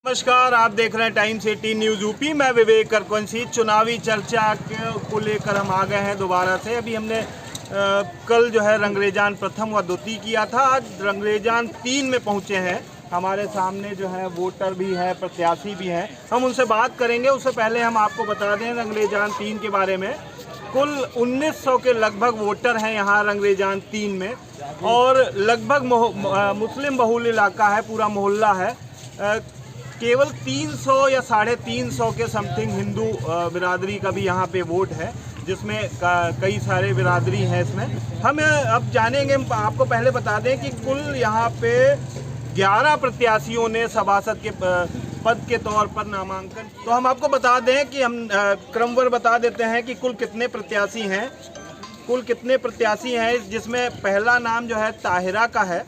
नमस्कार, आप देख रहे हैं टाइम्स 18 न्यूज़ यूपी। मैं विवेक करकवंशी। चुनावी चर्चा को लेकर हम आ गए हैं दोबारा से। अभी हमने कल जो है रंगरेजान प्रथम व द्वितीय किया था। आज रंगरेजान 3 में पहुंचे हैं। हमारे सामने जो है वोटर भी है, प्रत्याशी भी हैं, हम उनसे बात करेंगे। उससे पहले हम आपको बता दें रंगरेजान 3 के बारे में। कुल 1900 के लगभग वोटर हैं यहाँ रंगरेजान 3 में, और लगभग मुस्लिम बहुल इलाका है, पूरा मोहल्ला है। केवल 300 या 350 के समथिंग हिंदू बिरादरी का भी यहाँ पे वोट है, जिसमें कई सारे बिरादरी हैं इसमें। हम अब जानेंगे। आपको पहले बता दें कि कुल यहाँ पे 11 प्रत्याशियों ने सभासद के पद के तौर पर नामांकन। तो हम आपको बता दें कि हम क्रमवार बता देते हैं कि कुल कितने प्रत्याशी हैं, जिसमें पहला नाम जो है ताहिरा का है।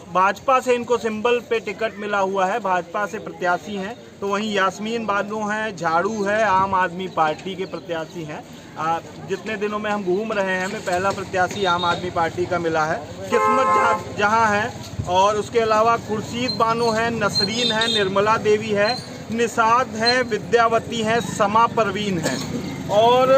भाजपा से इनको सिंबल पे टिकट मिला हुआ है, भाजपा से प्रत्याशी हैं। तो वहीं यास्मीन बानो हैं, झाड़ू है, आम आदमी पार्टी के प्रत्याशी हैं। जितने दिनों में हम घूम रहे हैं, हमें पहला प्रत्याशी आम आदमी पार्टी का मिला है, किस्मत जहां है। और उसके अलावा खुर्शीद बानो है, नसरीन है, निर्मला देवी है, निषाद है, विद्यावती है, समा परवीन है, और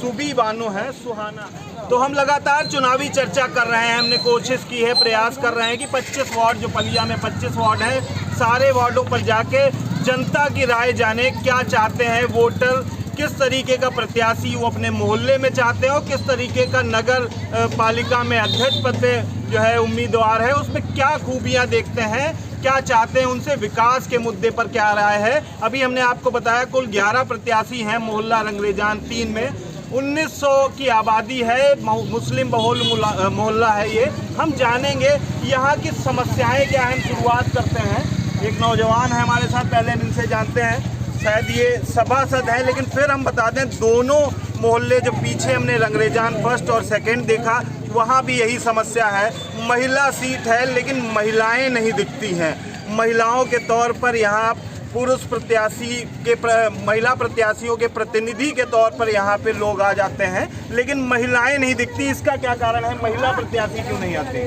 सुबी बानो है, सुहाना है। तो हम लगातार चुनावी चर्चा कर रहे हैं। हमने कोशिश की है, प्रयास कर रहे हैं कि 25 वार्ड, जो पलिया में 25 वार्ड हैं, सारे वार्डों पर जाके जनता की राय जाने। क्या चाहते हैं वोटर, किस तरीके का प्रत्याशी वो अपने मोहल्ले में चाहते हैं, और किस तरीके का नगर पालिका में अध्यक्ष पद पे जो है उम्मीदवार है, उसमें क्या खूबियां देखते हैं, क्या चाहते हैं, उनसे विकास के मुद्दे पर क्या राय है। अभी हमने आपको बताया कुल 11 प्रत्याशी हैं मोहल्ला रंगरेजान 3 में। 1900 की आबादी है, मुस्लिम बहुल मोहल्ला है ये। हम जानेंगे यहाँ की समस्याएं क्या हैं। हम शुरुआत करते हैं, एक नौजवान है हमारे साथ, पहले इनसे जानते हैं। शायद ये सभासद है, लेकिन फिर हम बता दें दोनों मोहल्ले, जो पीछे हमने रंगरेजान फर्स्ट और सेकंड देखा, वहाँ भी यही समस्या है। महिला सीट है, लेकिन महिलाएं नहीं दिखती हैं। महिलाओं के तौर पर यहाँ पुरुष प्रत्याशी के महिला प्रत्याशियों के प्रतिनिधि के तौर पर यहाँ पे लोग आ जाते हैं, लेकिन महिलाएं नहीं दिखती। इसका क्या कारण है? महिला प्रत्याशी क्यों नहीं आते?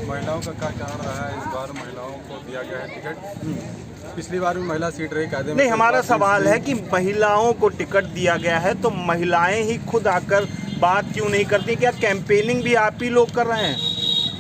महिलाओं का क्या कारण रहा है? इस बार महिलाओं को दिया गया है टिकट। पिछली बार भी महिला सीट रही कायदे में। नहीं, हमारा सवाल है कि महिलाओं को टिकट दिया गया है, तो महिलाएं ही खुद आकर बात क्यों नहीं करती? क्या कैंपेनिंग भी आप ही लोग कर रहे हैं?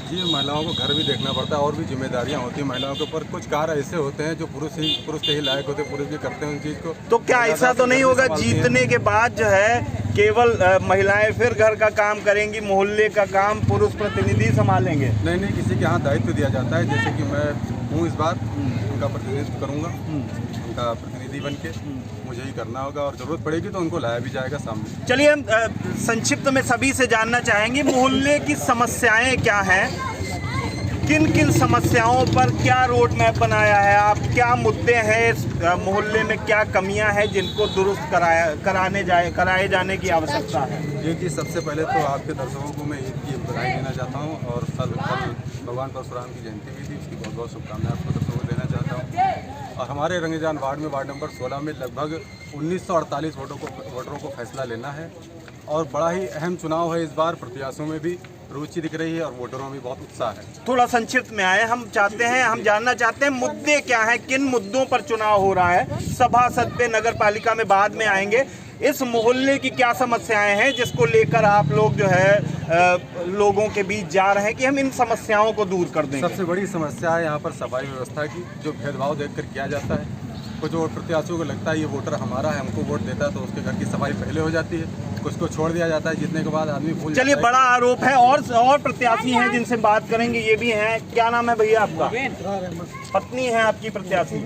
जी, महिलाओं को घर भी देखना पड़ता है और भी जिम्मेदारियां होती हैं महिलाओं के ऊपर। कुछ कार्य ऐसे होते हैं जो पुरुष के ही लायक होते हैं, पुरुष भी करते हैं उन चीज़ को। तो क्या ऐसा तो नहीं होगा जीतने के बाद जो है केवल महिलाएं फिर घर का काम करेंगी, मोहल्ले का काम पुरुष प्रतिनिधि संभालेंगे? नहीं, किसी के यहाँ दायित्व दिया जाता है। जैसे कि मैं हूँ, इस बार उनका प्रतिनिधित्व करूँगा, उनका प्रतिनिधि बन के मुझे ही करना होगा, और जरूरत पड़ेगी तो उनको लाया भी जाएगा सामने। चलिए, हम संक्षिप्त में सभी से जानना चाहेंगे मोहल्ले की समस्याएं क्या हैं, किन किन समस्याओं पर क्या रोड मैप बनाया है आप, क्या मुद्दे हैं इस मोहल्ले में, क्या कमियां हैं जिनको दुरुस्त कराए जाने की आवश्यकता है? जी, सबसे पहले तो आपके दर्शकों को मैं ईद की बधाई देना चाहता हूँ, और कल भगवान परशुराम की जयंती भी थी, उसकी बहुत बहुत शुभकामनाएं आपको दर्शकों को देना चाहता हूँ। और हमारे रंगरेजान वार्ड नंबर 16 में लगभग 1948 वोटरों को फैसला लेना है, और बड़ा ही अहम चुनाव है इस बार। प्रत्याशियों में भी रुचि दिख रही है और वोटरों में बहुत उत्साह है। थोड़ा संक्षिप्त में आए, हम जानना चाहते हैं मुद्दे क्या हैं, किन मुद्दों पर चुनाव हो रहा है। सभासद पे, नगर पालिका में बाद में आएंगे। इस मोहल्ले की क्या समस्याएं हैं जिसको लेकर आप लोग जो है लोगों के बीच जा रहे हैं कि हम इन समस्याओं को दूर कर देंगे? सबसे बड़ी समस्या है यहाँ पर सफाई व्यवस्था की, जो भेदभाव देखकर किया जाता है। कुछ प्रत्याशियों को लगता है ये वोटर हमारा है, हमको वोट देता है, तो उसके घर की सफाई पहले हो जाती है, कुछ को छोड़ दिया जाता है, जीतने के बाद आदमी भूल। चलिए, बड़ा आरोप है। और प्रत्याशी हैं जिनसे बात करेंगे, ये भी हैं। क्या नाम है भैया आपका? पत्नी है आपकी प्रत्याशी?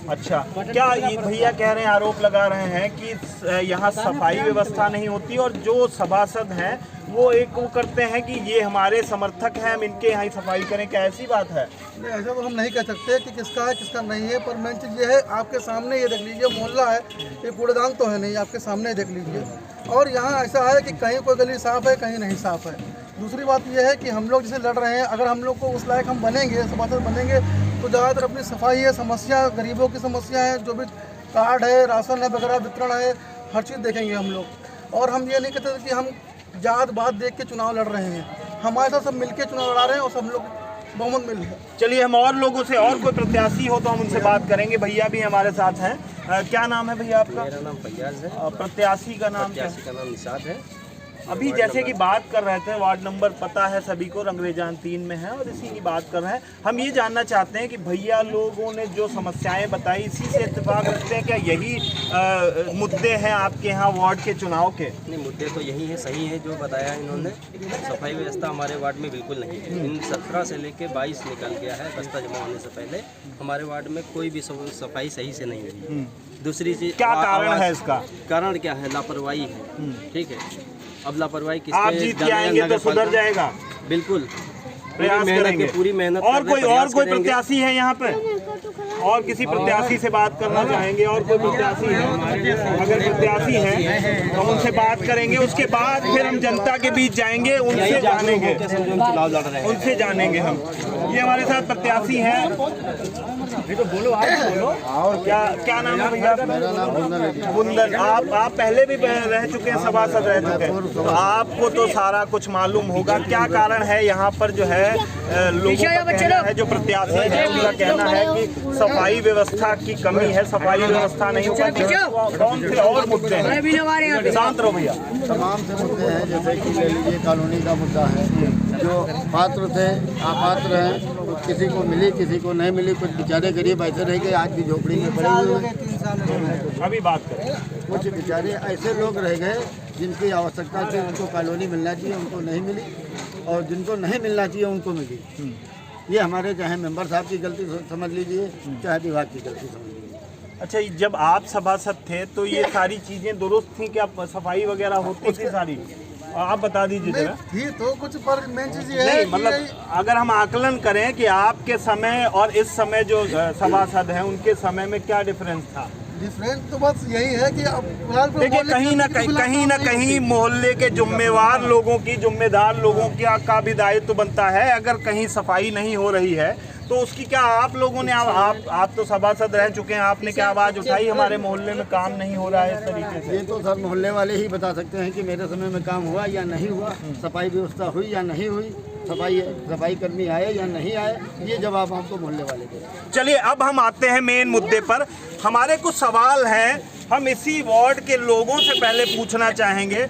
अच्छा, क्या ये भैया कह रहे हैं, आरोप लगा रहे हैं कि यहाँ सफाई व्यवस्था नहीं होती, और जो सभासद हैं वो करते हैं कि ये हमारे समर्थक हैं, हम इनके यहाँ ही सफाई करें? क्या ऐसी बात है? नहीं, ऐसा तो हम नहीं कह सकते कि किसका है किसका नहीं है, पर मेन चीज़ ये है, आपके सामने ये देख लीजिए मोहल्ला है, ये कूड़ेदान तो है नहीं, आपके सामने देख लीजिए। और यहाँ ऐसा है कि कहीं कोई गली साफ़ है, कहीं नहीं साफ़ है। दूसरी बात यह है कि हम लोग जिसे लड़ रहे हैं, अगर हम लोग को उस लायक हम बनेंगे, सभासद बनेंगे, तो ज़्यादातर अपनी सफाई है, समस्या गरीबों की समस्या है, जो भी कार्ड है, राशन है वगैरह वितरण है, हर चीज़ देखेंगे हम लोग। और हम ये नहीं कहते कि हम जात बात देख के चुनाव लड़ रहे हैं। हमारे साथ सब मिलके चुनाव लड़ा रहे हैं, और सब लोग बहुमत मिल है। चलिए हम और लोगों से, और कोई प्रत्याशी हो तो हम उनसे बात करेंगे। भैया भी हमारे साथ हैं। क्या नाम है भैया आपका? मेरा नाम फैयाज है। प्रत्याशी का नाम क्या है? प्रत्याशी का नाम निशाद है। अभी जैसे कि बात कर रहे थे, वार्ड नंबर पता है सभी को, रंगरेजान 3 में है और इसी की बात कर रहे हैं। हम ये जानना चाहते हैं कि भैया लोगों ने जो समस्याएं बताई, इसी से इत्तेफाक रखते हैं क्या? यही मुद्दे हैं आपके यहाँ वार्ड के चुनाव के? नहीं, मुद्दे तो यही है, सही है जो बताया इन्होंने। सफाई व्यवस्था हमारे वार्ड में बिल्कुल नहीं है। इन 17 से लेके 22 निकल गया है, बस्ता जमा होने से पहले हमारे वार्ड में कोई भी सफाई सही से नहीं हुई। दूसरी चीज, क्या कारण है इसका? कारण क्या है? लापरवाही है। ठीक है, अब लापरवाही किस आप जीत के आएंगे तो सुधर जाएगा, बिल्कुल प्रयास करेंगे, पूरी मेहनत। और कोई प्रत्याशी है यहाँ पे? और किसी प्रत्याशी से बात करना चाहेंगे? और कोई प्रत्याशी है? अगर प्रत्याशी है तो हम उनसे बात करेंगे, उसके बाद फिर हम जनता के बीच जाएंगे, उनसे जानेंगे, उनसे जानेंगे हम। ये हमारे साथ प्रत्याशी हैं। तो बोलो, आप बोलो। क्या नाम है भैया? मेरा नाम बुंदन है। बुंदन, आप पहले भी रह चुके हैं, सभासद रह चुके हैं, तो आपको तो सारा कुछ मालूम होगा। क्या कारण है यहाँ पर जो है लोगों का कहना है, जो प्रत्याशी है उनका कहना है कि सफाई व्यवस्था की कमी है, सफाई व्यवस्था नहीं हो पाती। कौन से और मुद्दे हैं? शांत रहो भैया। तमाम से मुद्दे हैं, जैसे कि ले लीजिए कॉलोनी का मुद्दा है, जो पात्र थे अपात्र हैं, किसी को मिली किसी को नहीं मिली। कुछ बेचारे गरीब ऐसे रह गए, आज भी झोपड़ी में पड़े हुए हैं। अभी बात करें। कुछ बेचारे ऐसे लोग रह गए जिनकी आवश्यकता थी, उनको कॉलोनी मिलना चाहिए, उनको नहीं मिली, और जिनको नहीं मिलना चाहिए उनको मिली। ये हमारे चाहे मेंबर साहब की गलती समझ लीजिए, चाहे विभाग की गलती समझ लीजिए। अच्छा, जब आप सभासद थे तो ये सारी चीजें दुरुस्त थी क्या? सफाई वगैरह होती थी सारी? आप बता दीजिए जरा। थी तो कुछ, पर मेन चीज ये है नहीं, कि मतलब अगर हम आकलन करें कि आपके समय और इस समय जो सभासद हैं उनके समय में क्या डिफरेंस था? डिफरेंस तो बस यही है कि अब फिलहाल तो देखिए, मोहल्ले कहीं ना कहीं मोहल्ले के जिम्मेवार लोगों की, जिम्मेदार लोगों का भी दायित्व बनता है। अगर कहीं सफाई नहीं हो रही है तो उसकी क्या आप लोगों ने, आप तो सभासद रह चुके हैं, आपने क्या आवाज़ उठाई हमारे मोहल्ले में काम नहीं हो रहा है इस तरीके से? ये तो सब मोहल्ले वाले ही बता सकते हैं कि मेरे समय में काम हुआ या नहीं हुआ, सफाई व्यवस्था हुई या नहीं हुई, सफाई कर्मी आए या नहीं आए, ये जवाब हमको मोहल्ले वाले दें। चलिए अब हम आते हैं मेन मुद्दे पर। हमारे कुछ सवाल हैं, हम इसी वार्ड के लोगों से पहले पूछना चाहेंगे।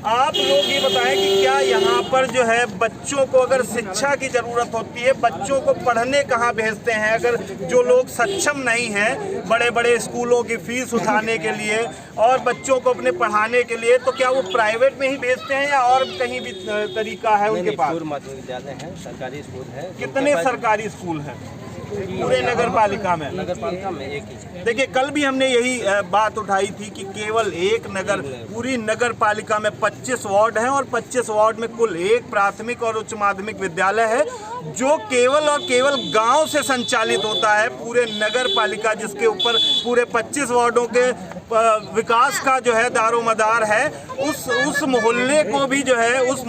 आप लोग ये बताएं कि क्या यहाँ पर जो है बच्चों को अगर शिक्षा की ज़रूरत होती है, बच्चों को पढ़ने कहाँ भेजते हैं? अगर जो लोग सक्षम नहीं हैं बड़े बड़े स्कूलों की फीस उठाने के लिए और बच्चों को अपने पढ़ाने के लिए, तो क्या वो प्राइवेट में ही भेजते हैं या और कहीं भी तरीका है उनके पास? पूर्व माध्यमिक विद्यालय है, सरकारी स्कूल है। कितने सरकारी स्कूल हैं पूरे नगर पालिका में? नगर पालिका में एक ही। देखिए, कल भी हमने यही बात उठाई थी कि केवल एक नगर, पूरी नगर पालिका में 25 वार्ड हैं और 25 वार्ड में कुल एक प्राथमिक और उच्च माध्यमिक विद्यालय है, जो केवल और केवल गांव से संचालित होता है। पूरे नगर पालिका जिसके ऊपर पूरे 25 वार्डों के विकास का जो है दारोमदार है, उस मोहल्ले को भी जो है, उस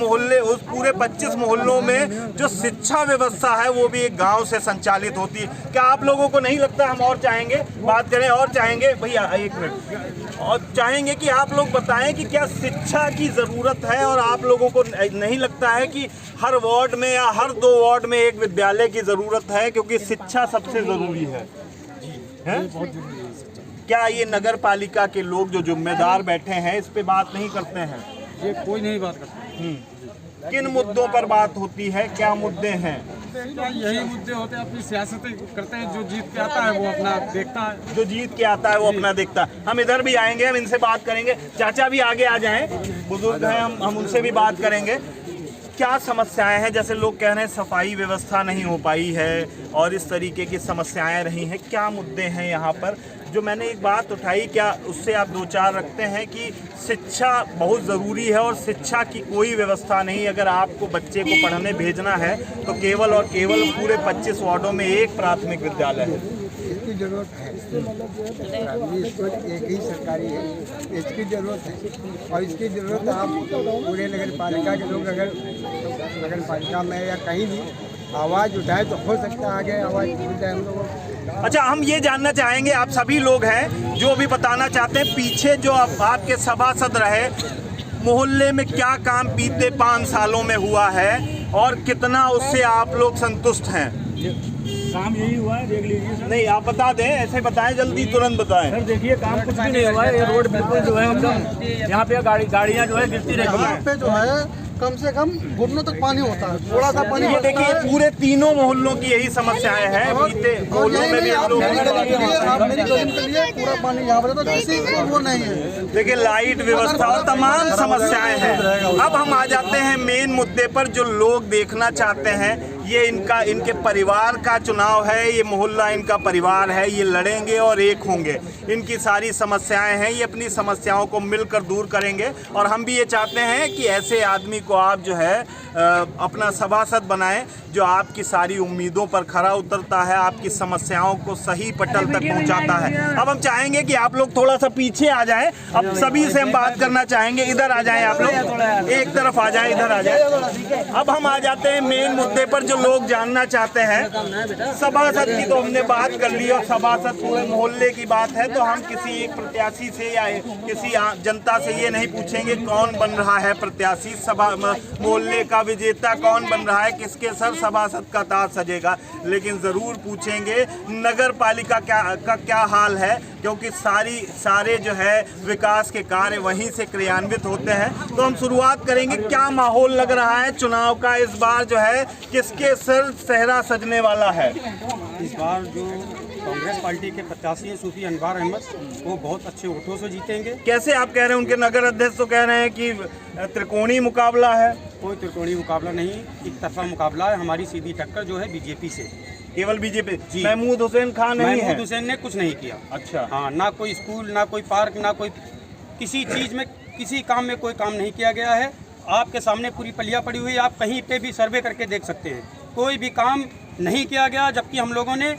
पूरे 25 मोहल्लों में जो शिक्षा व्यवस्था है वो भी एक गांव से संचालित होती है। क्या आप लोगों को नहीं लगता? हम और चाहेंगे बात करें, और चाहेंगे भैया एक मिनट, और चाहेंगे कि आप लोग बताएं कि क्या शिक्षा की ज़रूरत है, और आप लोगों को नहीं लगता है कि हर वार्ड में या हर 2 वार्ड में एक विद्यालय की ज़रूरत है, क्योंकि शिक्षा सबसे ज़रूरी है? क्या ये नगर पालिका के लोग जो जिम्मेदार बैठे हैं इस पे बात नहीं करते हैं? ये कोई नहीं बात करता। किन मुद्दों पर बात होती है? क्या मुद्दे हैं? यही मुद्दे होते हैं, अपनी सियासतें करते हैं। जो जीत के आता है वो अपना देखता है, जो जीत के आता है वो अपना देखता है। हम इधर भी आएंगे, हम इनसे बात करेंगे। चाचा भी आगे आ जाएं, बुजुर्ग हैं, हम उनसे भी बात करेंगे। क्या समस्याएं हैं? जैसे लोग कह रहे हैं सफाई व्यवस्था नहीं हो पाई है और इस तरीके की समस्याएं रही हैं। क्या मुद्दे हैं यहाँ पर? जो मैंने एक बात उठाई, क्या उससे आप 2-4 रखते हैं कि शिक्षा बहुत ज़रूरी है और शिक्षा की कोई व्यवस्था नहीं? अगर आपको बच्चे को पढ़ने भेजना है तो केवल और केवल पूरे 25 वार्डों में एक प्राथमिक विद्यालय है। इसकी जरूरत है, प्राइमरी स्कूल एक ही सरकारी है, इसकी जरूरत है। और इसकी जरूरत आप पूरे नगर पालिका के लोग अगर नगर पालिका में या कहीं भी आवाज़ उठाए तो हो सकता है आगे आवाज़ मिल जाए हम लोगों को। अच्छा, हम ये जानना चाहेंगे, आप सभी लोग हैं जो भी बताना चाहते हैं, पीछे जो आपके सभासद रहे, मोहल्ले में क्या काम बीते 5 सालों में हुआ है? और कितना उससे आप लोग संतुष्ट हैं? काम यही हुआ है, देख लीजिए सर। नहीं, आप बता दें, ऐसे बताएं, जल्दी तुरंत बताएं। सर देखिए, काम कुछ भी नहीं हुआ है। ये रोड बिल्कुल जो है एकदम, यहाँ पे गाड़ियाँ जो है गिरती रहती यहाँ हैं। पे जो है कम से कम घुटनों तक पानी होता है, थोड़ा सा पानी ये होता देखिए, है। पूरे तीनों मोहल्लों की यही समस्याएं हैं। बीते मोहल्लों में भी हम लोग आप मेरी गली के लिए पूरा पानी यहाँ पर, तो किसी को वो नहीं है। देखिए, लाइट व्यवस्था और तमाम समस्याएं हैं। अब हम आ जाते हैं मेन मुद्दे पर, जो लोग देखना चाहते हैं। ये इनके परिवार का चुनाव है, ये मोहल्ला इनका परिवार है, ये लड़ेंगे और एक होंगे। इनकी सारी समस्याएं हैं, ये अपनी समस्याओं को मिलकर दूर करेंगे। और हम भी ये चाहते हैं कि ऐसे आदमी को आप जो है अपना सभासद बनाएं, जो आपकी सारी उम्मीदों पर खरा उतरता है, आपकी समस्याओं को सही पटल तक पहुंचाता है। अब हम चाहेंगे कि आप लोग थोड़ा सा पीछे आ जाएं। अब सभी से हम बात करना चाहेंगे, इधर आ जाएं आप लोग, एक तरफ आ जाएं, इधर आ जाएं। अब हम आ जाते हैं मेन मुद्दे पर, जो लोग जानना चाहते हैं। सभासद की तो हमने बात कर ली, और सभासद पूरे मोहल्ले की बात है, तो हम किसी एक प्रत्याशी से या किसी जनता से ये नहीं पूछेंगे कौन बन रहा है प्रत्याशी, मोहल्ले का विजेता कौन बन रहा है, किसके सर सभासद का ताज सजेगा। लेकिन जरूर पूछेंगे नगर पालिका का क्या हाल है, क्योंकि सारे जो है विकास के कार्य वहीं से क्रियान्वित होते हैं। तो हम शुरुआत करेंगे, क्या माहौल लग रहा है चुनाव का इस बार, जो है किसके सर सेहरा सजने वाला है? इस बार जो कांग्रेस पार्टी के प्रत्याशी हैं सूफी अनवार अहमद, वो बहुत अच्छे वोटों से जीतेंगे। कैसे आप कह रहे हैं? उनके नगर अध्यक्ष तो कह रहे हैं कि त्रिकोणीय मुकाबला है। कोई त्रिकोणीय मुकाबला नहीं, एक तरफा मुकाबला है। हमारी सीधी टक्कर जो है बीजेपी से, केवल बीजेपी। महमूद हुसैन खान नहीं है? महमूद हुसैन ने कुछ नहीं किया। अच्छा। हाँ, ना कोई स्कूल, ना कोई पार्क, ना कोई किसी चीज़ में, किसी काम में कोई काम नहीं किया गया है। आपके सामने पूरी पलिया पड़ी हुई है, आप कहीं पे भी सर्वे करके देख सकते हैं, कोई भी काम नहीं किया गया। जबकि हम लोगों ने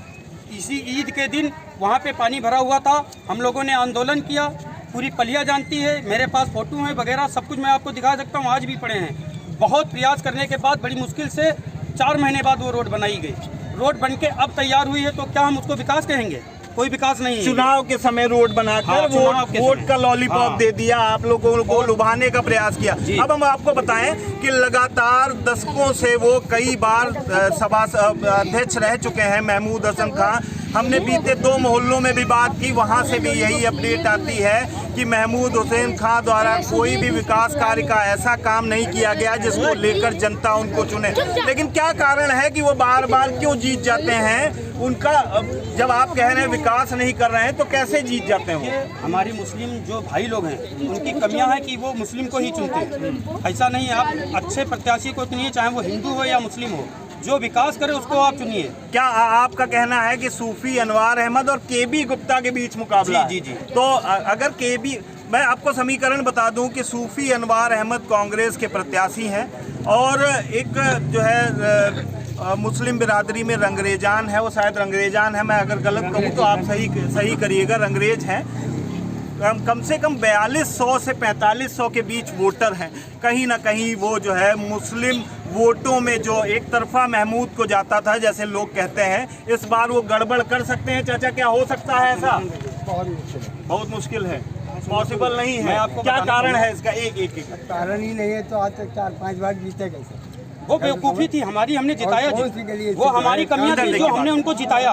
इसी ईद के दिन वहाँ पे पानी भरा हुआ था, हम लोगों ने आंदोलन किया, पूरी पलिया जानती है, मेरे पास फोटो हैं वगैरह, सब कुछ मैं आपको दिखा सकता हूँ, आज भी पड़े हैं। बहुत प्रयास करने के बाद बड़ी मुश्किल से 4 महीने बाद वो रोड बनाई गई। रोड बन के अब तैयार हुई है, तो क्या हम उसको विकास कहेंगे? कोई विकास नहीं है। चुनाव के समय रोड बनाकर वोट का लॉलीपॉप दे दिया, आप लोगों को लुभाने का प्रयास किया। अब हम आपको बताएं कि लगातार दशकों से वो कई बार सभा अध्यक्ष रह चुके हैं महमूद हसन खान। हमने बीते 2 मोहल्लों में भी बात की, वहां से भी यही अपडेट आती है कि महमूद हुसैन खान द्वारा कोई भी विकास कार्य का ऐसा काम नहीं किया गया जिसको लेकर जनता उनको चुने। लेकिन क्या कारण है कि वो बार बार क्यों जीत जाते हैं? उनका, जब आप कह रहे हैं विकास नहीं कर रहे हैं, तो कैसे जीत जाते हैं? हमारी मुस्लिम जो भाई लोग हैं, उनकी कमियां हैं कि वो मुस्लिम को ही चुनते हैं। ऐसा नहीं है, आप अच्छे प्रत्याशी को चुनिए, चाहे वो हिंदू हो या मुस्लिम हो, जो विकास करे उसको आप चुनिए। क्या आपका कहना है कि सूफी अनवार अहमद और केबी गुप्ता के बीच मुकाबला? जी। तो अगर केबी, मैं आपको समीकरण बता दूं कि सूफी अनवार अहमद कांग्रेस के प्रत्याशी हैं, और एक जो है मुस्लिम बिरादरी में रंगरेजान है, वो शायद रंगरेजान है, मैं अगर गलत कहूँ तो आप सही करिएगा, रंगरेज हैं। कम से कम 4200 से 4500 के बीच वोटर हैं। कहीं ना कहीं वो जो है मुस्लिम वोटों में जो एक तरफा महमूद को जाता था, जैसे लोग कहते हैं, इस बार वो गड़बड़ कर सकते हैं। चाचा, क्या हो सकता है ऐसा? बहुत मुश्किल है, पॉसिबल नहीं है। क्या कारण है इसका? एक कारण ही नहीं है तो आज तक 4-5 बार जीते कैसे? वो बेवकूफ़ी थी हमारी, हमने जिताया। वो हमारी कमियां थी जो हमने उनको जिताया।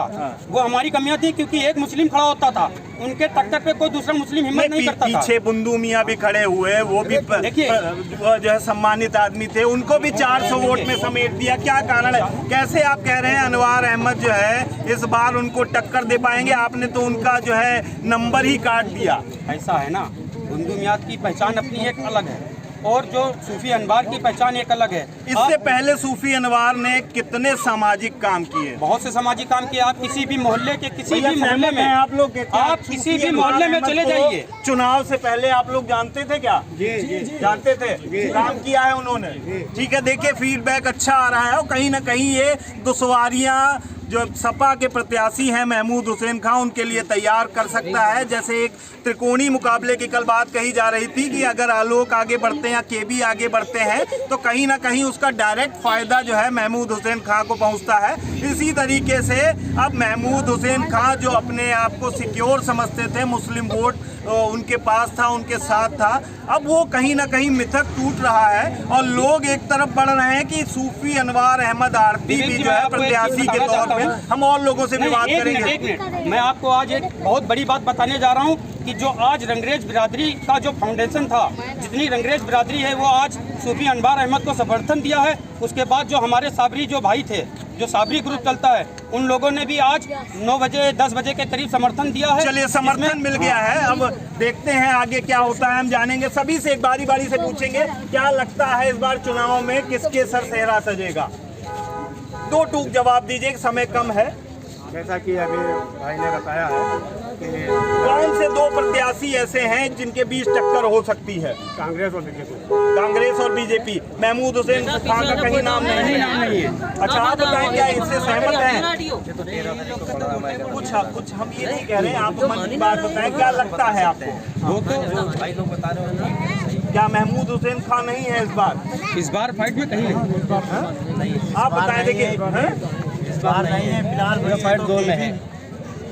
वो हमारी कमियां थी क्योंकि एक मुस्लिम खड़ा होता था, उनके टक्कर पे कोई दूसरा मुस्लिम हिम्मत नहीं करता था। पीछे बुंदू मियाँ भी खड़े हुए, वो भी देखिए जो है सम्मानित आदमी थे, उनको भी 400 वोट में समेट दिया। क्या कारण है? कैसे आप कह रहे हैं अनवार अहमद जो है इस बार उनको टक्कर दे पाएंगे? आपने तो उनका जो है नंबर ही काट दिया। ऐसा है ना, बुंदू मियाँ की पहचान अपनी एक अलग है, और जो सूफी अनवार की पहचान एक अलग है। इससे पहले सूफी अनवार ने कितने सामाजिक काम किए? बहुत से सामाजिक काम किए। आप किसी भी मोहल्ले के किसी भी मोहल्ले में, आप किसी भी मोहल्ले में चले जाइए। चुनाव से पहले आप लोग जानते थे क्या? जी। जानते थे, काम किया है उन्होंने। ठीक है, देखिए फीडबैक अच्छा आ रहा है, और कहीं ना कहीं ये दुश्वारियां जो सपा के प्रत्याशी हैं महमूद हुसैन खान, उनके लिए तैयार कर सकता है। जैसे एक त्रिकोणीय मुकाबले की कल बात कही जा रही थी कि अगर आलोक आगे बढ़ते हैं या केबी आगे बढ़ते हैं, तो कहीं ना कहीं उसका डायरेक्ट फायदा जो है महमूद हुसैन खान को पहुंचता है। इसी तरीके से अब महमूद हुसैन खां जो अपने आप को सिक्योर समझते थे, मुस्लिम वोट उनके पास था, उनके साथ था, अब वो कहीं ना कहीं मिथक टूट रहा है और लोग एक तरफ बढ़ रहे हैं कि सूफी अनवार अहमद आरती भी जो है प्रत्याशी के तौर पे। हम और लोगों से भी बात करेंगे। एक मिनट, मैं आपको आज एक बहुत बड़ी बात बताने जा रहा हूँ कि जो आज रंगरेज बिरादरी का जो फाउंडेशन था, जितनी रंगरेज बिरादरी है वो आज सूफी अनवार अहमद को समर्थन दिया है। उसके बाद जो हमारे साबरी जो भाई थे, जो साबरी ग्रुप चलता है, उन लोगों ने भी आज 9 बजे 10 बजे के करीब समर्थन दिया है। चलिए, समर्थन मिल गया है, अब देखते हैं आगे क्या होता है, हम जानेंगे। सभी से एक बारी बारी से पूछेंगे क्या लगता है इस बार चुनाव में किसके सर सेहरा सजेगा। 2 टूक जवाब दीजिए, समय कम है। जैसा कि अभी भाई ने बताया है कि कौन से 2 प्रत्याशी ऐसे हैं जिनके बीच टक्कर हो सकती है? कांग्रेस और बीजेपी। कांग्रेस और बीजेपी। महमूद हुसैन खां का कहीं नाम नहीं है। अच्छा, आप बताएं क्या इससे सहमत हैं? कुछ हम ये नहीं कह रहे हैं, आप मन की बात बताएं, क्या लगता है आपको? वो तो भाई लोग बता रहे हो क्या महमूद हुसैन खां नहीं है इस बार? इस बार फाइट में कहीं नहीं। आप बताएं। देखिए, बार नहीं है, फिलहाल फाइट 2 में है।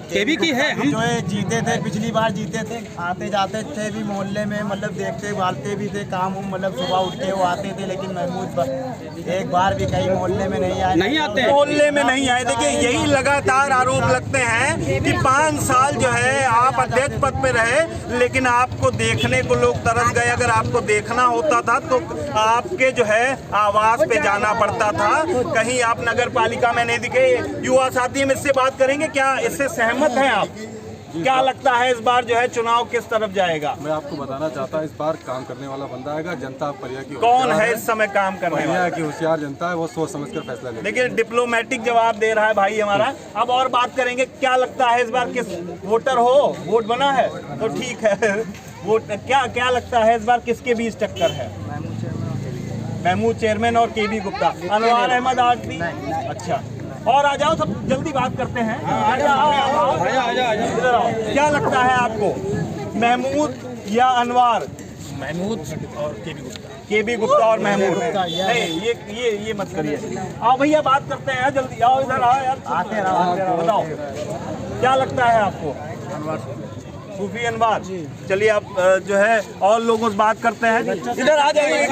केबी की है। हम जो है जीते थे, पिछली बार जीते थे, आते जाते थे भी मोहल्ले में, मतलब देखते भालते भी थे, काम मतलब सुबह उठ के वो आते थे, लेकिन महमूद एक बार भी कहीं मोहल्ले में नहीं आए, नहीं आते, मोहल्ले में नहीं आए। देखिए, यही लगातार आरोप लगते हैं कि 5 साल जो है आप अध्यक्ष पद पे रहे, लेकिन आपको देखने को लोग तरस गए। अगर आपको देखना होता था तो आपके जो है आवास पे जाना पड़ता था, कहीं आप नगर पालिका में नहीं दिखे। युवा साथी हम इससे बात करेंगे, क्या इससे सहमत हैं आप? क्या लगता है इस बार जो है चुनाव किस तरफ जाएगा? मैं आपको बताना चाहता हूँ, इस बार काम करने वाला बंदा आएगा। जनता परिया की कौन है इस समय काम करने वाला? परिया की होशियार जनता है, वो सोच समझ कर फैसला लेगी। देखिए, डिप्लोमेटिक जवाब दे रहा है भाई हमारा। अब और बात करेंगे, क्या लगता है इस बार किस वोटर हो? वोट बना है तो ठीक है। वोट क्या लगता है इस बार किसके बीच टक्कर है? महमूद चेयरमैन और केबी गुप्ता। अनवार अहमद आरती। अच्छा, और आ जाओ, सब जल्दी बात करते हैं। इधर आओ। क्या लगता है आपको, महमूद या अनवार? महमूद और केबी गुप्ता और महमूद। नहीं, ये मत करिए। आओ भैया, बात करते हैं, जल्दी आओ, इधर आओ यार, आते रहो। बताओ क्या लगता है आपको? सूफी अनवार। चलिए, आप जो है और लोगों से बात करते हैं। इधर आ जाइए,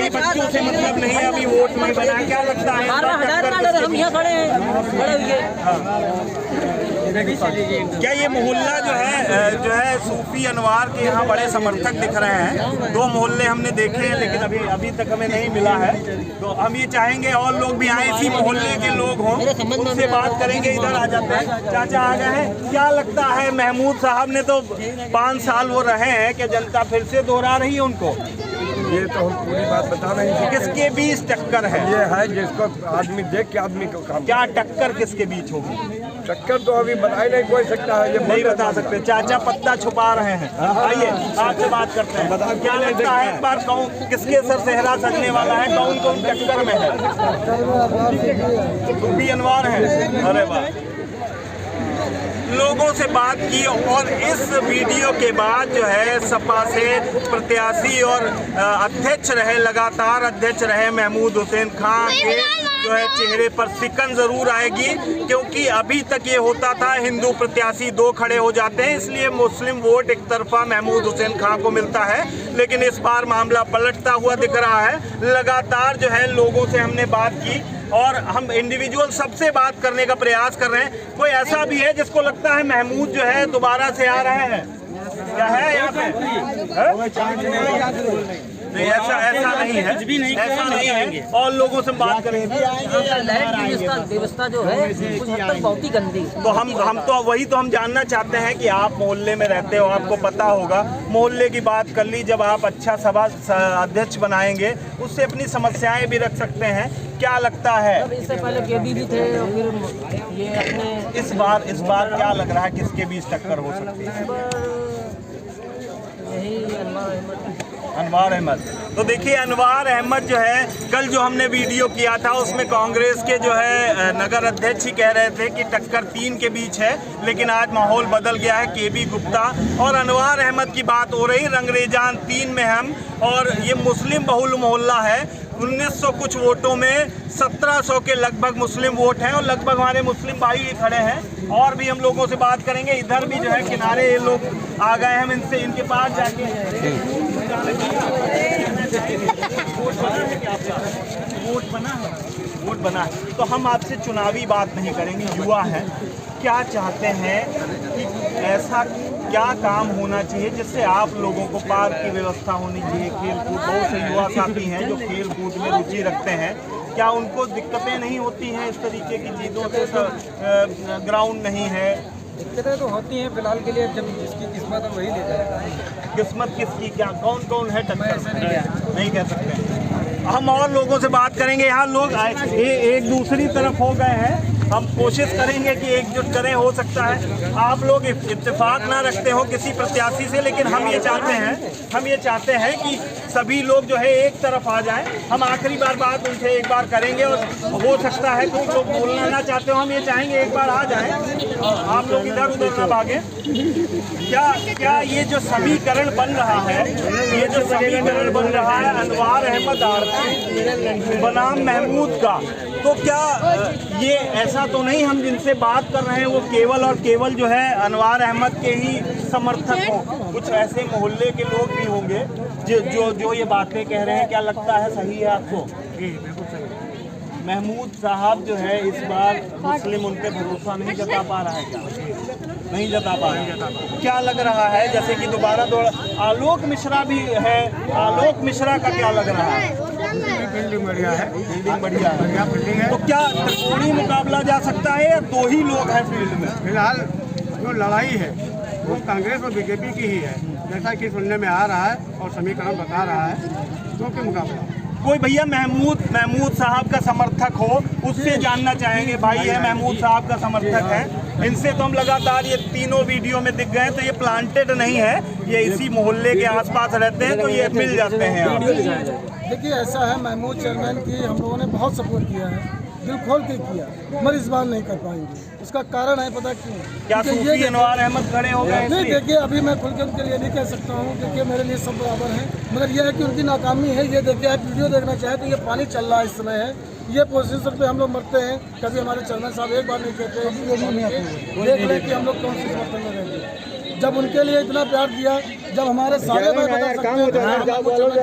बच्चों से मतलब नहीं है, अभी वोट नहीं बना। क्या लगता है हम यहाँ खड़े हैं, क्या ये मोहल्ला जो है सूफी अनवार के यहाँ बड़े समर्थक दिख रहे हैं? 2 मोहल्ले हमने देखे हैं, लेकिन अभी तक हमें नहीं मिला है। तो हम ये चाहेंगे और लोग भी आए, इसी मोहल्ले के लोग हों, उनसे बात करेंगे। इधर आ जाते हैं, चाचा आ गए हैं। क्या लगता है, महमूद साहब ने तो 5 साल वो रहे हैं, क्या जनता फिर से दोहरा रही है उनको? ये तो हम पूरी बात बता रहे हैं। किसके बीच टक्कर है? ये है जिसको आदमी देख के आदमी को काम। क्या टक्कर किसके बीच होगी? टक्कर तो अभी बता ही नहीं कोई सकता है, ये नहीं बता सकते। चाचा पत्ता छुपा रहे हैं। आइए, आपसे बात करते हैं। क्या लगता है इस बार कौन किसके सर सेहरा सजने वाला है? कौन टक्कर में है? सूफी अनवार है। अरे वाह, लोगों से बात की। और इस वीडियो के बाद जो है सपा से प्रत्याशी और अध्यक्ष रहे, लगातार अध्यक्ष रहे महमूद हुसैन खां के जो है चेहरे पर सिकन जरूर आएगी, क्योंकि अभी तक ये होता था हिंदू प्रत्याशी 2 खड़े हो जाते हैं, इसलिए मुस्लिम वोट एक तरफा महमूद हुसैन खां को मिलता है। लेकिन इस बार मामला पलटता हुआ दिख रहा है। लगातार जो है लोगों से हमने बात की और हम इंडिविजुअल सबसे बात करने का प्रयास कर रहे हैं। कोई ऐसा भी है जिसको लगता है महमूद जो है दोबारा से आ रहे हैं? क्या है यहाँ पे? नहीं, ऐसा नहीं है, ऐसा नहीं है। और लोगों से बात करेंगे। व्यवस्था जो है उस हद तक बहुत ही गंदी। तो हम तो वही तो हम जानना चाहते हैं कि आप मोहल्ले में रहते हो, आपको पता होगा। मोहल्ले की बात कर ली, जब आप अच्छा सभा अध्यक्ष बनाएंगे उससे अपनी समस्याएं भी रख सकते हैं। क्या लगता है? इससे पहले केबी भी थे और फिर ये अपने इस बार क्या लग रहा है, किसके बीच टक्कर हो सकती है? यही अनवार अहमद। तो देखिए, अनवार अहमद जो है, कल जो हमने वीडियो किया था उसमें कांग्रेस के जो है नगर अध्यक्ष ही कह रहे थे कि टक्कर 3 के बीच है, लेकिन आज माहौल बदल गया है। केबी गुप्ता और अनवार अहमद की बात हो रही। रंगरेजान 3 में हम, और ये मुस्लिम बहुल मोहल्ला है, 1900 कुछ वोटों में 1700 के लगभग मुस्लिम वोट हैं और लगभग हमारे मुस्लिम भाई ही खड़े हैं। और भी हम लोगों से बात करेंगे। इधर भी जो है किनारे ये लोग आ गए हैं, हम इनसे इनके पास जाके वोट बना है तो हम आपसे चुनावी बात नहीं करेंगे। युवा हैं, क्या चाहते हैं कि ऐसा क्या काम होना चाहिए जिससे आप लोगों को पार्क की व्यवस्था होनी चाहिए, खेल कूद। बहुत से युवा साथी हैं जो खेल कूद में रुचि रखते हैं, क्या उनको दिक्कतें नहीं होती हैं इस तरीके की चीज़ों से? ग्राउंड नहीं है, दिक्कतें तो होती हैं फिलहाल के लिए, जब जिसकी किस्मत है वही ले जाएगा। किस्मत किसकी, क्या कौन कौन है टक्कर नहीं कह सकते। हम और लोगों से बात करेंगे। यहाँ लोग एक दूसरी तरफ हो गए हैं, हम कोशिश करेंगे कि एकजुट करें। हो सकता है आप लोग इत्तेफाक ना रखते हो किसी प्रत्याशी से, लेकिन हम ये चाहते हैं कि सभी लोग जो है एक तरफ आ जाएं। हम आखिरी बार बात उनसे एक बार करेंगे और हो सकता है कुछ लोग बोलना ना चाहते हो, हम ये चाहेंगे एक बार आ जाएं, आप लोग इधर उधर ना भागें। क्या ये जो समीकरण बन रहा है, अनवार अहमद आरती बनाम महमूद का, तो क्या ये ऐसा तो नहीं हम जिनसे बात कर रहे हैं वो केवल और केवल जो है अनवार अहमद के ही समर्थक हो? कुछ ऐसे मोहल्ले के लोग भी होंगे जो ये बातें कह रहे हैं। क्या लगता है सही है आपको? जी बिल्कुल सही। महमूद साहब जो है इस बार मुस्लिम उन पे भरोसा नहीं जता पा रहा है, क्या नहीं जता पा रहा है? क्या लग रहा है जैसे कि दोबारा आलोक मिश्रा भी है, आलोक मिश्रा का क्या लग रहा है? बिल्डिंग बढ़िया है, बढ़िया बिल्डिंग है। तो क्या त्रिकोणीय मुकाबला जा सकता है या दो ही लोग हैं फील्ड में? फिलहाल जो लड़ाई है वो कांग्रेस और बीजेपी की ही है, जैसा कि सुनने में आ रहा है और समीकरण बता रहा है, क्योंकि मुकाबला कोई भैया महमूद साहब का समर्थक हो, उससे जानना चाहेंगे। भाई है महमूद साहब का समर्थक है, इनसे तो हम लगातार ये तीनों वीडियो में दिख गए, तो ये प्लांटेड नहीं है, ये इसी मोहल्ले के आसपास रहते हैं, तो ये मिल जाते हैं। देखिए ऐसा है, महमूद चेयरमैन की हम लोगों ने बहुत सपोर्ट किया है, दिल खोल के किया, मगर इस बार नहीं कर पाएंगे। उसका कारण है पता क्यों? क्या सूफी अनवार अहमद खड़े हो गए? नहीं, देखिए अभी मैं खुल के उनके लिए नहीं कह सकता हूँ, क्योंकि मेरे लिए सब बराबर हैं, मगर यह है कि उनकी नाकामी है। ये देखिए, आप वीडियो देखना चाहें तो ये पानी चल रहा है इस समय है, ये पोजीशन पे हम लोग मरते हैं। कभी हमारे चेयरमैन साहब एक बार नहीं कहते देख ले कि हम लोग कौन सी समर्थन में रहेंगे। जब उनके लिए इतना प्यार दिया, जब हमारे सारे भाई बदल सकते हैं,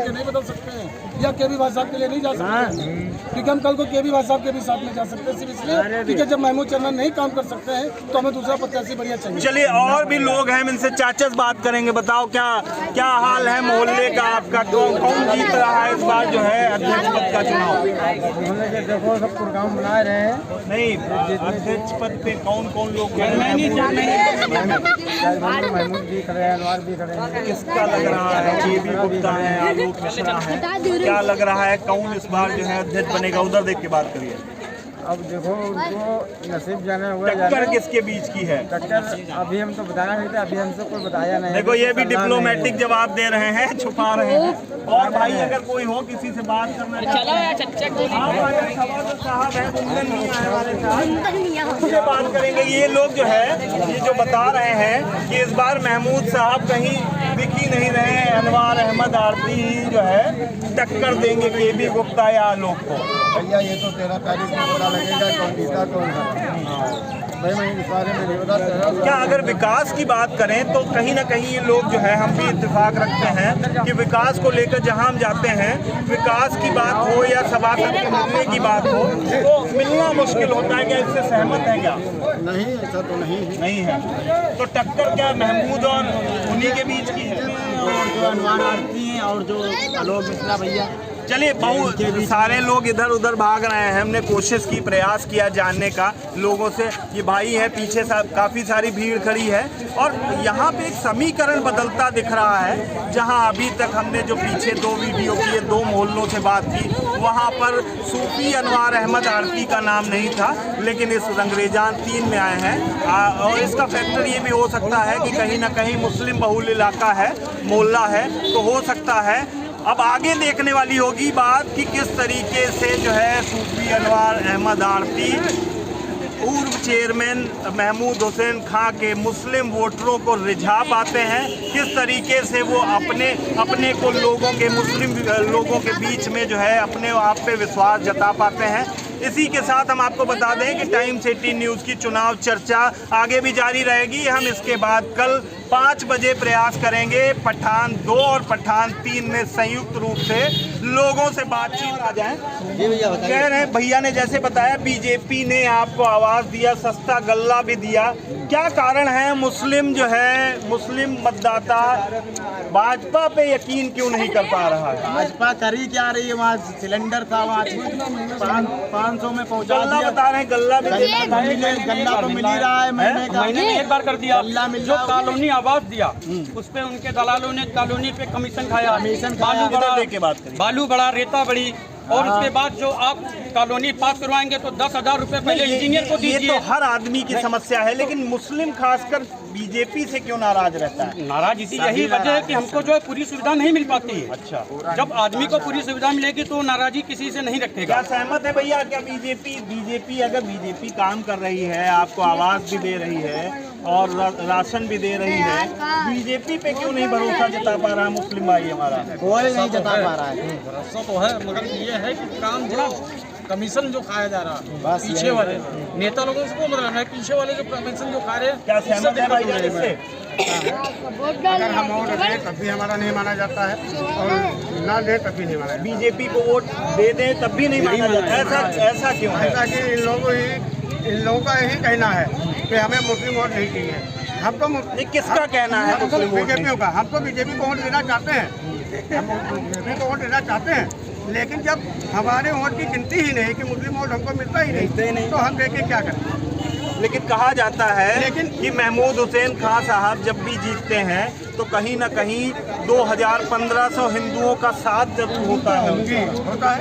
नहीं बदल सकते हैं, या केबी भाई साहब के लिए नहीं जा सकते, क्योंकि हम कल को केबी भाई साहब के भी साथ में जा सकते हैं, सिर्फ इसलिए क्योंकि जब महमूद चेयरमैन नहीं काम कर सकते हैं तो हमें दूसरा प्रत्याशी बढ़िया चाहिए। चलिए और भी लोग हैं, इनसे चाचस बात करेंगे। बताओ क्या हाल है मोहल्ले का आपका? कौन जीत रहा है इस बार जो है अध्यक्ष पद का चुनाव? देखो सब प्रोग्राम बना रहे हैं। नहीं, अध्यक्ष पद पे कौन लोग? महमूद भी खड़े हैं, अनवार भी खड़े हैं। किसका लग रहा है? केबी गुप्ता है, आलोक मिश्रा है, क्या लग रहा है कौन इस बार जो है अध्यक्ष बनेगा? उधर देख के बात करिए। अब देखो उनको नसीब जाने हुआ, टक्कर किसके बीच की है? टक्कर अभी हम तो बताना नहीं थे, अभी हमसे कोई बताया नहीं। देखो ये भी डिप्लोमेटिक जवाब दे रहे हैं, छुपा रहे हैं। और भाई अगर कोई हो किसी से बात करना साहब है, उससे बात करेंगे। ये लोग जो है ये जो बता रहे हैं कि इस बार महमूद साहब कहीं दिख ही नहीं रहे हैं, अनवार अहमद आरती ही जो है टक्कर देंगे केबी गुप्ता या आलोक को। भैया ये तो 13 तारीख को पता लगेगा कौन जीता कौन हारा। भाई मैं इस बारे में नहीं बता सकता। क्या अगर विकास की बात करें तो कहीं ना कहीं ये लोग जो है हम भी इत्तेफाक रखते हैं कि विकास को लेकर जहां हम जाते हैं, विकास की बात हो या सभासद के मिलने की बात हो तो मिलना मुश्किल होता है। क्या इससे सहमत है? क्या नहीं, ऐसा तो नहीं है। तो टक्कर क्या महमूद और उन्हीं के बीच की है? और जो अनवार आरती हैं और जो आलोक मिश्रा भैया। चलिए बहुत सारे लोग इधर उधर भाग रहे हैं, हमने कोशिश की, प्रयास किया जानने का लोगों से। ये भाई है पीछे काफ़ी सारी भीड़ खड़ी है और यहाँ पे एक समीकरण बदलता दिख रहा है। जहाँ अभी तक हमने जो पीछे 2 वीडियो किए, 2 मोहल्लों से बात की, वहाँ पर सूफी अनवार अहमद आरती का नाम नहीं था, लेकिन इस रंगरेजान 3 में आए हैं। और इसका फैक्टर ये भी हो सकता है कि कहीं ना कहीं मुस्लिम बहुल इलाका है, मोहल्ला है, तो हो सकता है। अब आगे देखने वाली होगी बात कि किस तरीके से जो है सूफी अनवार अहमद आरती पूर्व चेयरमैन महमूद हुसैन खां के मुस्लिम वोटरों को रिझा पाते हैं, किस तरीके से वो अपने को लोगों के मुस्लिम लोगों के बीच में जो है अपने आप पे विश्वास जता पाते हैं। इसी के साथ हम आपको बता दें कि टाइम्स 18 न्यूज़ की चुनाव चर्चा आगे भी जारी रहेगी। हम इसके बाद कल 5 बजे प्रयास करेंगे पठान 2 और पठान 3 में संयुक्त रूप से लोगों से बातचीत आ जाए। कह रहे हैं भैया ने जैसे बताया बीजेपी ने आपको आवाज़ दिया, सस्ता गल्ला भी दिया, क्या कारण है मुस्लिम जो है मुस्लिम मतदाता भाजपा पे यकीन क्यों नहीं कर पा रहा है? भाजपा कर ही क्या रही है, वहाँ सिलेंडर था वहाँ 500 में पहुँचा गल्ला दिया। बता रहे हैं, गल्ला भी गल्ला तो मिल ही रहा है, महीने में एक बार कर दिया। गल्ला मिल जो रहा है। कॉलोनी आवाज दिया उस पे उनके दलालों ने कॉलोनी पे कमीशन खाया, बालू बड़ा रेता बड़ी, और उसके बाद जो आप कॉलोनी पास करवाएंगे तो 10,000 रुपए पहले इंजीनियर को दीजिए। ये तो हर आदमी की समस्या है, लेकिन मुस्लिम खासकर बीजेपी से क्यों नाराज रहता है? नाराज इसी यही वजह है कि हमको जो है पूरी सुविधा नहीं मिल पाती है। अच्छा, जब आदमी को पूरी सुविधा मिलेगी तो नाराजी किसी से नहीं रखेगा। क्या सहमत है भैया? क्या बीजेपी अगर बीजेपी काम कर रही है, आपको आवाज भी दे रही है और राशन भी दे रही है, बीजेपी पे क्यों नहीं भरोसा जता पा रहा मुस्लिम भाई हमारा? कोई नहीं जता पा रहा है। भरोसा तो है, मगर ये है कि काम थोड़ा कमीशन जो खाया जा रहा है पीछे वाले नेता लोगों से, को मतलब है पीछे वाले जो कमीशन जो खा रहे हैं। क्या सहमत है भैया इससे? अगर हम वोट दें तब भी हमारा नहीं माना जाता है और ना दें तब भी नहीं माना जाता। बीजेपी को वोट दे दें तब भी नहीं माना जाता, ऐसा क्यों है? ऐसा कि इन लोगों का यही कहना है कि हमें मुस्लिम वोट नहीं चाहिए। हमको किसका कहना है? बीजेपी का। हम तो बीजेपी को वोट देना चाहते हैं, हम बीजेपी को वोट देना चाहते हैं, लेकिन जब हमारे वोट की गिनती ही नहीं कि मुस्लिम वोट हमको मिलता ही नहीं तो हम देख के क्या करें। लेकिन कहा जाता है कि महमूद हुसैन खां साहब जब भी जीतते हैं तो कहीं ना कहीं 2000-1500 हिंदुओं का साथ जरूर होता है। होता है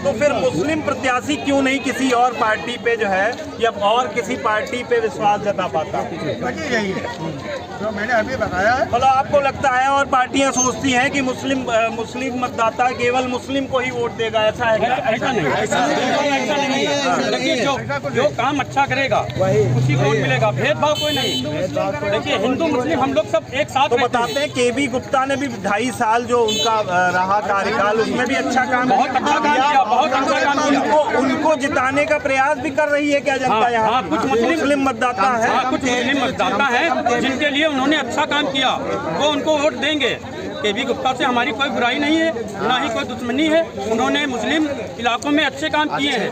तो फिर मुस्लिम प्रत्याशी क्यों नहीं किसी और पार्टी पे जो है या और किसी पार्टी पे विश्वास जता पाता? वजह यही है जो मैंने अभी बताया है। मतलब आपको लगता है और पार्टियां सोचती हैं कि मुस्लिम मतदाता केवल मुस्लिम को ही वोट देगा, ऐसा है क्या? ऐसा नहीं है। देखिए जो काम अच्छा करेगा उसी को वोट मिलेगा, भेदभाव कोई नहीं। देखिए हिंदू मुस्लिम हम लोग सब एक साथ तो बताते हैं KB गुप्ता ने भी 2.5 साल जो उनका रहा कार्यकाल उसमें भी अच्छा काम, बहुत अच्छा काम किया, बहुत अच्छा काम किया। उनको जिताने का प्रयास भी कर रही है क्या जनता यहाँ? कुछ मुस्लिम मतदाता है, कुछ मुस्लिम मतदाता है जिनके लिए उन्होंने अच्छा काम किया, वो उनको वोट देंगे। KB गुप्ता से हमारी कोई बुराई नहीं है, ना ही कोई दुश्मनी है, उन्होंने मुस्लिम इलाकों में अच्छे काम किए हैं।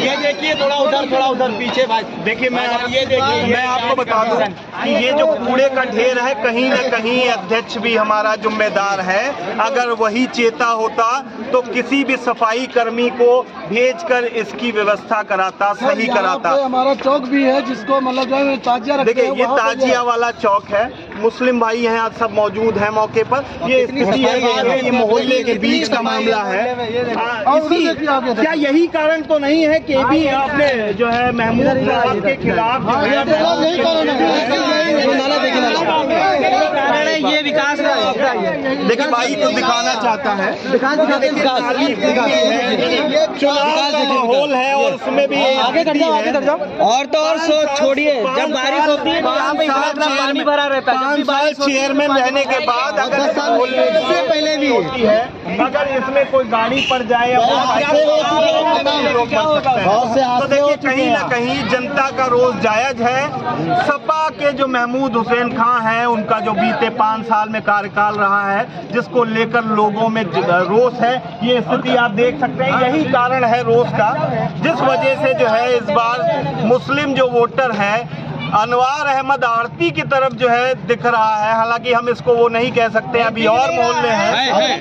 ये देखिए थोड़ा उधर पीछे भाई, देखिए मैं आपको बता दूं कि ये जो कूड़े का ढेर है कहीं ना कहीं अध्यक्ष भी हमारा जिम्मेदार है। अगर वही चेता होता तो किसी भी सफाई कर्मी को भेजकर इसकी व्यवस्था कराता, सही कराता। हमारा चौक भी है जिसको मतलब जो है ताजिया रखते हैं। देखिए ये ताजिया वाला चौक है, मुस्लिम भाई हैं आज सब मौजूद हैं मौके पर। ये स्थिति है, ये मोहल्ले के बीच का मामला है। क्या यही कारण तो नहीं है कि भी आपने जो है महमूद साहब के खिलाफ ये विकास देखिए भाई को दिखाना चाहता है, चुनाव का माहौल है और उसमें भी आगे कर जाओ और तो और छोड़िए, जब बारिश होती है तो यहाँ पे इतना पानी भरा रहता है। 5 साल चेयरमैन रहने के बाद अगर इससे पहले भी होती है, अगर इसमें कोई गाड़ी पड़ जाए या तो देखिए कहीं ना कहीं जनता का रोष जायज है। सपा के जो महमूद हुसैन खां हैं उनका जो बीते 5 साल में कार्यकाल रहा है जिसको लेकर लोगों में रोष है, ये स्थिति आप देख सकते हैं। यही कारण है रोष का, जिस वजह से जो है इस बार मुस्लिम जो वोटर है अनवार अहमद आरती की तरफ जो है दिख रहा है। हालांकि हम इसको वो नहीं कह सकते, अभी और मोहल्ले हैं